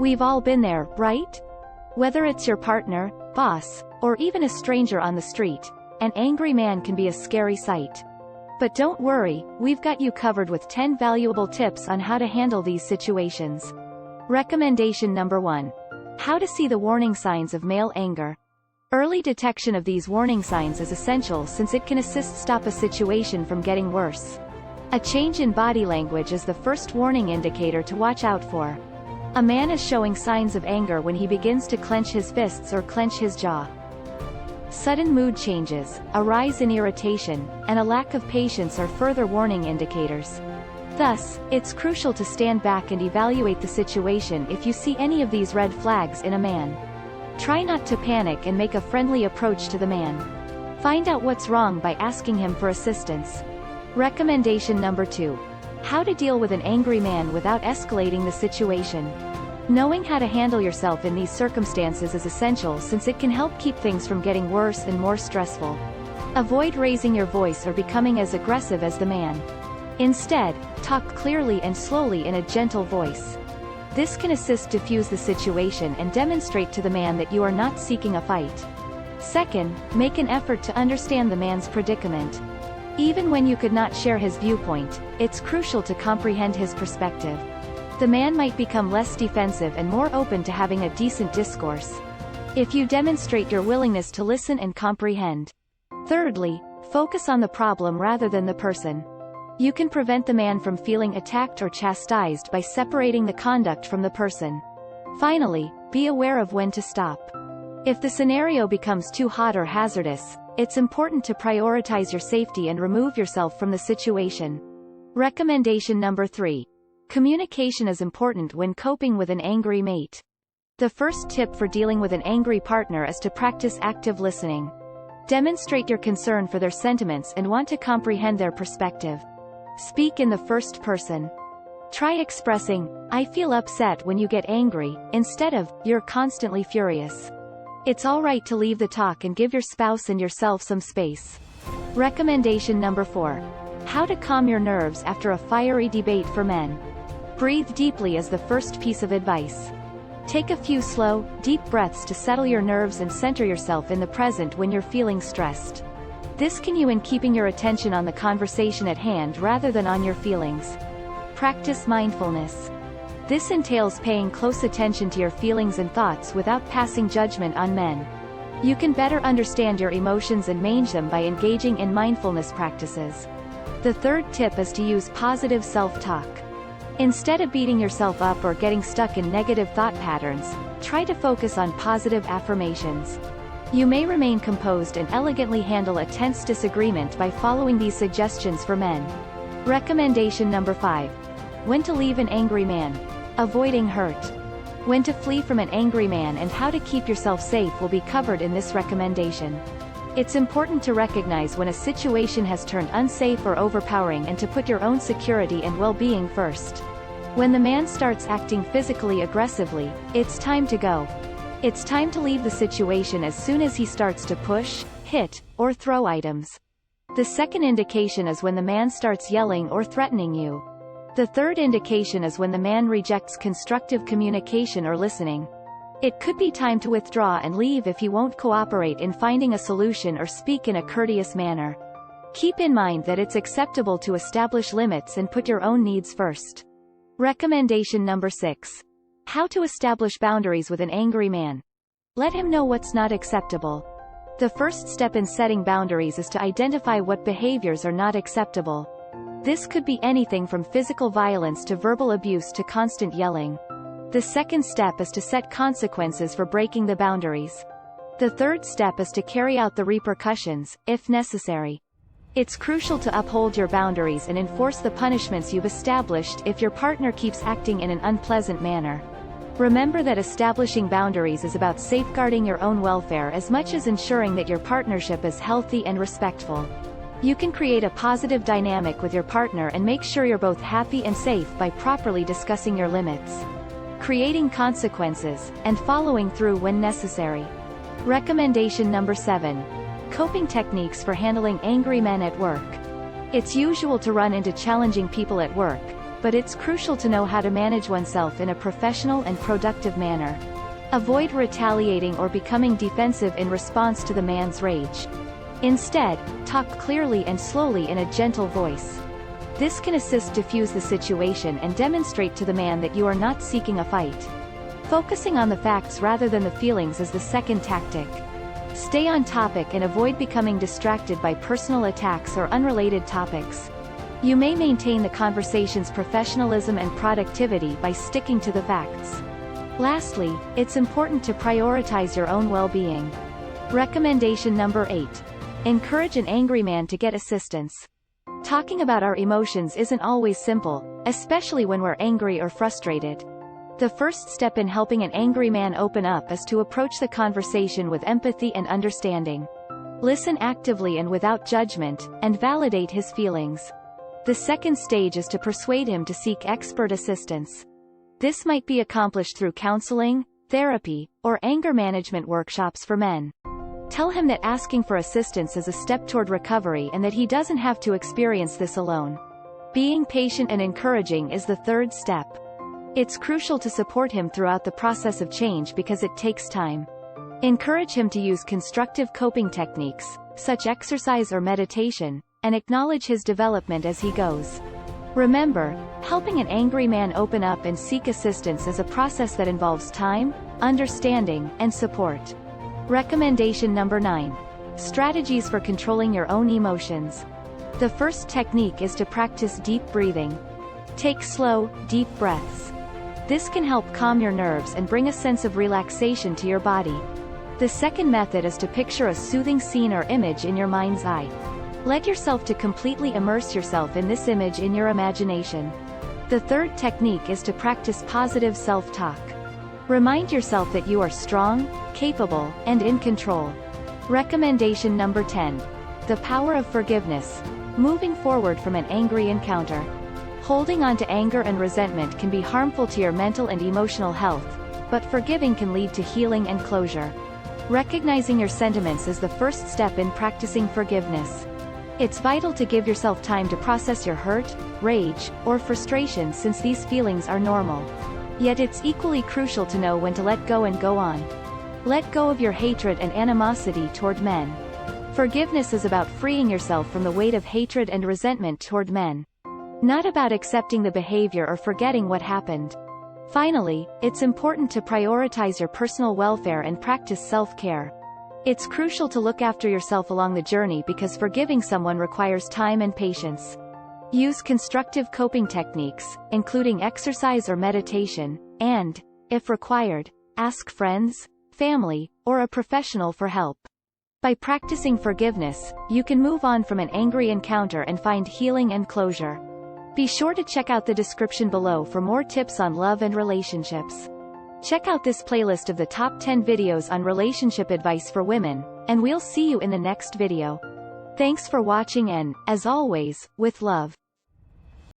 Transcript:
We've all been there, right? Whether it's your partner, boss, or even a stranger on the street, an angry man can be a scary sight. But don't worry, we've got you covered with 10 valuable tips on how to handle these situations. Recommendation number 1. How to see the warning signs of male anger. Early detection of these warning signs is essential since it can assist stop a situation from getting worse. A change in body language is the first warning indicator to watch out for. A man is showing signs of anger when he begins to clench his fists or clench his jaw. Sudden mood changes, a rise in irritation, and a lack of patience are further warning indicators. Thus, it's crucial to stand back and evaluate the situation if you see any of these red flags in a man. Try not to panic and make a friendly approach to the man. Find out what's wrong by asking him for assistance. Recommendation number 2. How to deal with an angry man without escalating the situation. Knowing how to handle yourself in these circumstances is essential since it can help keep things from getting worse and more stressful. Avoid raising your voice or becoming as aggressive as the man. Instead, talk clearly and slowly in a gentle voice. This can assist diffuse the situation and demonstrate to the man that you are not seeking a fight. Second, make an effort to understand the man's predicament. Even when you could not share his viewpoint, it's crucial to comprehend his perspective. The man might become less defensive and more open to having a decent discourse if you demonstrate your willingness to listen and comprehend. Thirdly, focus on the problem rather than the person. You can prevent the man from feeling attacked or chastised by separating the conduct from the person. Finally, be aware of when to stop. If the scenario becomes too hot or hazardous, it's important to prioritize your safety and remove yourself from the situation. Recommendation number 3. Communication is important when coping with an angry mate. The first tip for dealing with an angry partner is to practice active listening. Demonstrate your concern for their sentiments and want to comprehend their perspective. Speak in the first person. Try expressing, "I feel upset" when you get angry, instead of, "You're constantly furious." It's alright to leave the talk and give your spouse and yourself some space. Recommendation number 4. How to calm your nerves after a fiery debate for men. Breathe deeply is the first piece of advice. Take a few slow, deep breaths to settle your nerves and center yourself in the present when you're feeling stressed. This can aid in keeping your attention on the conversation at hand rather than on your feelings. Practice mindfulness. This entails paying close attention to your feelings and thoughts without passing judgment on men. You can better understand your emotions and manage them by engaging in mindfulness practices. The third tip is to use positive self-talk. Instead of beating yourself up or getting stuck in negative thought patterns, try to focus on positive affirmations. You may remain composed and elegantly handle a tense disagreement by following these suggestions for men. Recommendation number 5. When to leave an angry man. Avoiding hurt. When to flee from an angry man and how to keep yourself safe will be covered in this recommendation. It's important to recognize when a situation has turned unsafe or overpowering and to put your own security and well-being first. When the man starts acting physically aggressively, it's time to go. It's time to leave the situation as soon as he starts to push, hit, or throw items. The second indication is when the man starts yelling or threatening you. The third indication is when the man rejects constructive communication or listening. It could be time to withdraw and leave if he won't cooperate in finding a solution or speak in a courteous manner. Keep in mind that it's acceptable to establish limits and put your own needs first. Recommendation number 6. How to establish boundaries with an angry man. Let him know what's not acceptable. The first step in setting boundaries is to identify what behaviors are not acceptable. This could be anything from physical violence to verbal abuse to constant yelling. The second step is to set consequences for breaking the boundaries. The third step is to carry out the repercussions, if necessary. It's crucial to uphold your boundaries and enforce the punishments you've established if your partner keeps acting in an unpleasant manner. Remember that establishing boundaries is about safeguarding your own welfare as much as ensuring that your partnership is healthy and respectful. You can create a positive dynamic with your partner and make sure you're both happy and safe by properly discussing your limits, creating consequences, and following through when necessary. Recommendation number 7. Coping techniques for handling angry men at work. It's usual to run into challenging people at work, but it's crucial to know how to manage oneself in a professional and productive manner. Avoid retaliating or becoming defensive in response to the man's rage. Instead, talk clearly and slowly in a gentle voice. This can assist diffuse the situation and demonstrate to the man that you are not seeking a fight. Focusing on the facts rather than the feelings is the second tactic. Stay on topic and avoid becoming distracted by personal attacks or unrelated topics. You may maintain the conversation's professionalism and productivity by sticking to the facts. Lastly, it's important to prioritize your own well-being. Recommendation number 8. Encourage an angry man to get assistance. Talking about our emotions isn't always simple, especially when we're angry or frustrated. The first step in helping an angry man open up is to approach the conversation with empathy and understanding. Listen actively and without judgment, and validate his feelings. The second stage is to persuade him to seek expert assistance. This might be accomplished through counseling, therapy, or anger management workshops for men. Tell him that asking for assistance is a step toward recovery and that he doesn't have to experience this alone. Being patient and encouraging is the third step. It's crucial to support him throughout the process of change because it takes time. Encourage him to use constructive coping techniques, such as exercise or meditation, and acknowledge his development as he goes. Remember, helping an angry man open up and seek assistance is a process that involves time, understanding, and support. Recommendation number 9. Strategies for controlling your own emotions. The first technique is to practice deep breathing. Take slow, deep breaths. This can help calm your nerves and bring a sense of relaxation to your body. The second method is to picture a soothing scene or image in your mind's eye. Let yourself to completely immerse yourself in this image in your imagination. The third technique is to practice positive self-talk. Remind yourself that you are strong, capable, and in control. Recommendation number 10. The power of forgiveness. Moving forward from an angry encounter. Holding on to anger and resentment can be harmful to your mental and emotional health, but forgiving can lead to healing and closure. Recognizing your sentiments is the first step in practicing forgiveness. It's vital to give yourself time to process your hurt, rage, or frustration since these feelings are normal. Yet it's equally crucial to know when to let go and go on. Let go of your hatred and animosity toward men. Forgiveness is about freeing yourself from the weight of hatred and resentment toward men. Not about accepting the behavior or forgetting what happened. Finally, it's important to prioritize your personal welfare and practice self-care. It's crucial to look after yourself along the journey because forgiving someone requires time and patience. Use constructive coping techniques, including exercise or meditation, and, if required, ask friends, family, or a professional for help. By practicing forgiveness, you can move on from an angry encounter and find healing and closure. Be sure to check out the description below for more tips on love and relationships. Check out this playlist of the top 10 videos on relationship advice for women, and we'll see you in the next video. Thanks for watching and, as always, with love.